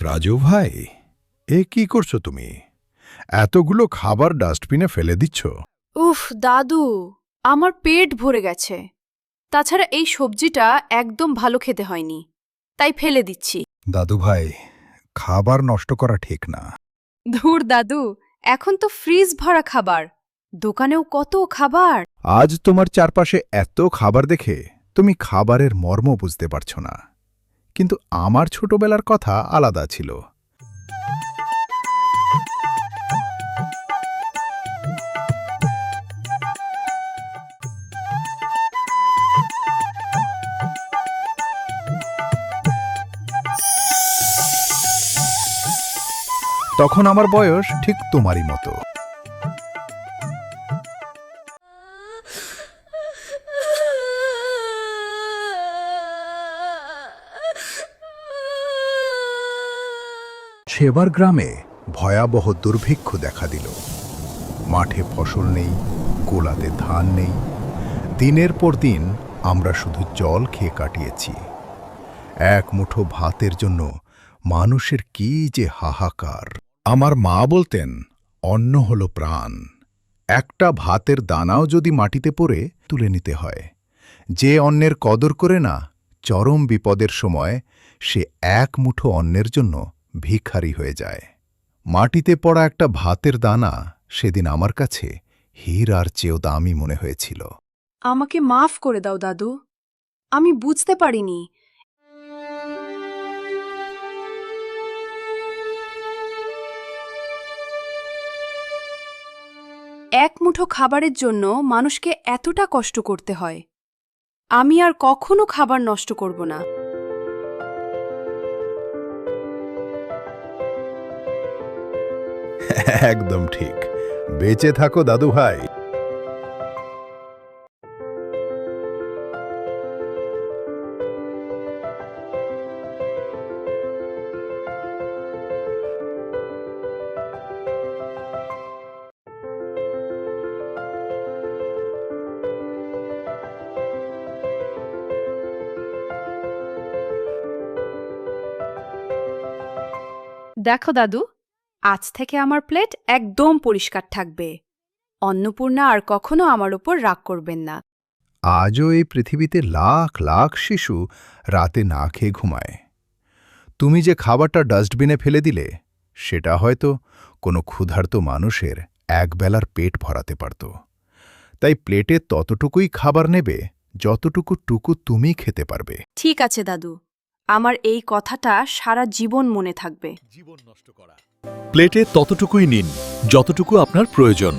রাজু ভাই, এ কি করছো তুমি? এতগুলো খাবার ডাস্টবিনে ফেলে দিচ্ছ? উফ দাদু, আমার পেট ভরে গেছে। তাছাড়া এই সবজিটা একদম ভালো খেতে হয়নি, তাই ফেলে দিচ্ছি। দাদু ভাই, খাবার নষ্ট করা ঠিক না। ধুর দাদু, এখন তো ফ্রিজ ভরা খাবার, দোকানেও কত খাবার। আজ তোমার চারপাশে এত খাবার দেখে তুমি খাবারের মর্ম বুঝতে পারছো না। কিন্তু আমার ছোটবেলার কথা আলাদা ছিল। তখন আমার বয়স ঠিক তোমারই মতো। সেবার গ্রামে ভয়াবহ দুর্ভিক্ষ দেখা দিল। মাঠে ফসল নেই, গোলাতে ধান নেই। দিনের পর দিন আমরা শুধু জল খেয়ে কাটিয়েছি। এক মুঠো ভাতের জন্য মানুষের কি যে হাহাকার। আমার মা বলতেন, অন্ন হল প্রাণ। একটা ভাতের দানাও যদি মাটিতে পড়ে তুলে নিতে হয়। যে অন্নের কদর করে না, চরম বিপদের সময় সে এক মুঠো অন্নের জন্য ভিখারি হয়ে যায়। মাটিতে পড়া একটা ভাতের দানা সেদিন আমার কাছে হীরার চেয়েও দামি মনে হয়েছিল। আমাকে মাফ করে দাও দাদু, আমি বুঝতে পারিনি। এক মুঠো খাবারের জন্য মানুষকে এতটা কষ্ট করতে হয়। আমি আর কখনো খাবার নষ্ট করব না। একদম ঠিক। বেঁচে থাকো দাদু ভাই। দেখো দাদু, আজ থেকে আমার প্লেট একদম পরিষ্কার থাকবে। অন্নপূর্ণা আর কখনো আমার ওপর রাগ করবেন না। আজও এই পৃথিবীতে লাখ লাখ শিশু রাতে না খেয়ে ঘুমায়। তুমি যে খাবারটা ডাস্টবিনে ফেলে দিলে, সেটা হয়তো কোনো ক্ষুধার্ত মানুষের একবেলার পেট ভরাতে পারত। তাই প্লেটে ততটুকুই খাবার নেবে যতটুকু তুমি খেতে পারবে। ঠিক আছে দাদু, আমার এই কথাটা সারা জীবন মনে থাকবে। প্লেটে ততটুকুই নিন যতটুকু আপনার প্রয়োজন।